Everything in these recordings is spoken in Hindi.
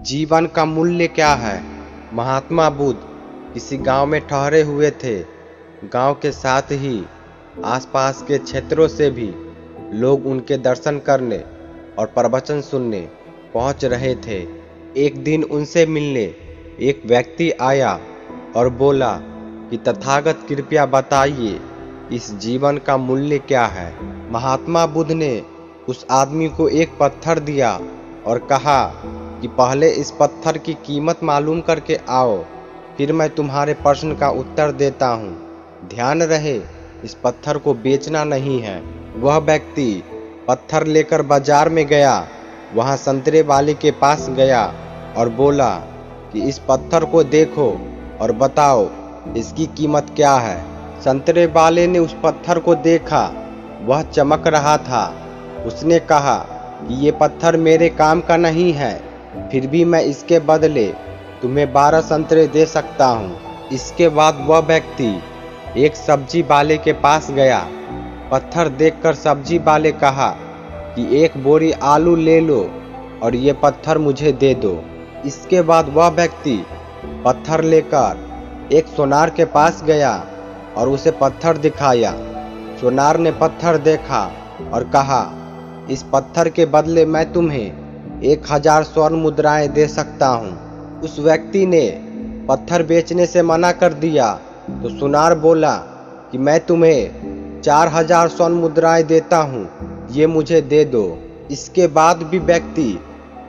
जीवन का मूल्य क्या है। महात्मा बुद्ध किसी गांव में ठहरे हुए थे। गांव के साथ ही आसपास के क्षेत्रों से भी लोग उनके दर्शन करने और प्रवचन सुनने पहुंच रहे थे। एक दिन उनसे मिलने एक व्यक्ति आया और बोला कि तथागत कृपया बताइए इस जीवन का मूल्य क्या है। महात्मा बुद्ध ने उस आदमी को एक पत्थर दिया और कहा कि पहले इस पत्थर की कीमत मालूम करके आओ, फिर मैं तुम्हारे प्रश्न का उत्तर देता हूँ। ध्यान रहे, इस पत्थर को बेचना नहीं है। वह व्यक्ति पत्थर लेकर बाजार में गया। वहाँ संतरे वाले के पास गया और बोला कि इस पत्थर को देखो और बताओ इसकी कीमत क्या है। संतरे वाले ने उस पत्थर को देखा, वह चमक रहा था। उसने कहा कि ये पत्थर मेरे काम का नहीं है, फिर भी मैं इसके बदले तुम्हें 12 संतरे दे सकता हूँ। इसके बाद वह व्यक्ति एक सब्जी वाले के पास गया। पत्थर देखकर सब्जी वाले कहा कि एक बोरी आलू ले लो और ये पत्थर मुझे दे दो। इसके बाद वह व्यक्ति पत्थर लेकर एक सोनार के पास गया और उसे पत्थर दिखाया। सोनार ने पत्थर देखा और कहा, इस पत्थर के बदले मैं तुम्हें 1000 स्वर्ण मुद्राएं दे सकता हूँ। उस व्यक्ति ने पत्थर बेचने से मना कर दिया तो सोनार बोला कि मैं तुम्हें 4000 स्वर्ण मुद्राएं देता हूँ, ये मुझे दे दो। इसके बाद भी व्यक्ति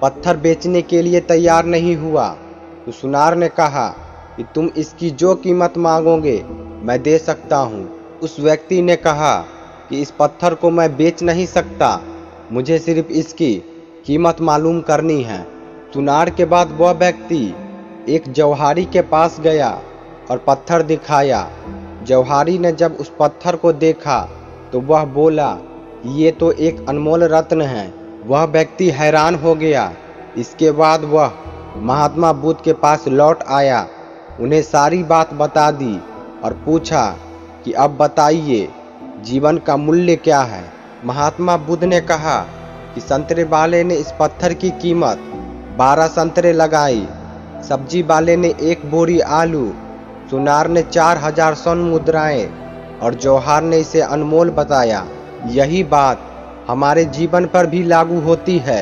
पत्थर बेचने के लिए तैयार नहीं हुआ तो सोनार ने कहा कि तुम इसकी जो कीमत मांगोगे मैं दे सकता हूँ। उस व्यक्ति ने कहा कि इस पत्थर को मैं बेच नहीं सकता, मुझे सिर्फ इसकी कीमत मालूम करनी है। सोनार के बाद वह व्यक्ति एक जौहरी के पास गया और पत्थर दिखाया। जौहरी ने जब उस पत्थर को देखा तो वह बोला कि ये तो एक अनमोल रत्न है। वह व्यक्ति हैरान हो गया। इसके बाद वह महात्मा बुद्ध के पास लौट आया, उन्हें सारी बात बता दी और पूछा कि अब बताइए जीवन का मूल्य क्या है। महात्मा बुद्ध ने कहा कि संतरे वाले ने इस पत्थर की कीमत 12 संतरे लगाई, सब्जी वाले ने 1 बोरी आलू, सोनार ने 4000 स्वर्ण मुद्राएं और जौहर ने इसे अनमोल बताया। यही बात हमारे जीवन पर भी लागू होती है।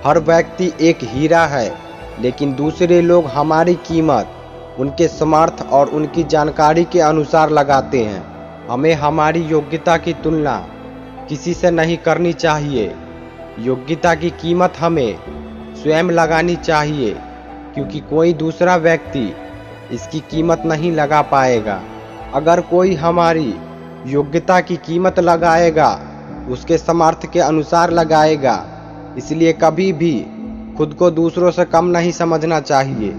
हर व्यक्ति एक हीरा है, लेकिन दूसरे लोग हमारी कीमत उनके समर्थ और उनकी जानकारी के अनुसार लगाते हैं। हमें हमारी योग्यता की तुलना किसी से नहीं करनी चाहिए। योग्यता की कीमत हमें स्वयं लगानी चाहिए, क्योंकि कोई दूसरा व्यक्ति इसकी कीमत नहीं लगा पाएगा। अगर कोई हमारी योग्यता की कीमत लगाएगा, उसके सामर्थ्य के अनुसार लगाएगा। इसलिए कभी भी खुद को दूसरों से कम नहीं समझना चाहिए।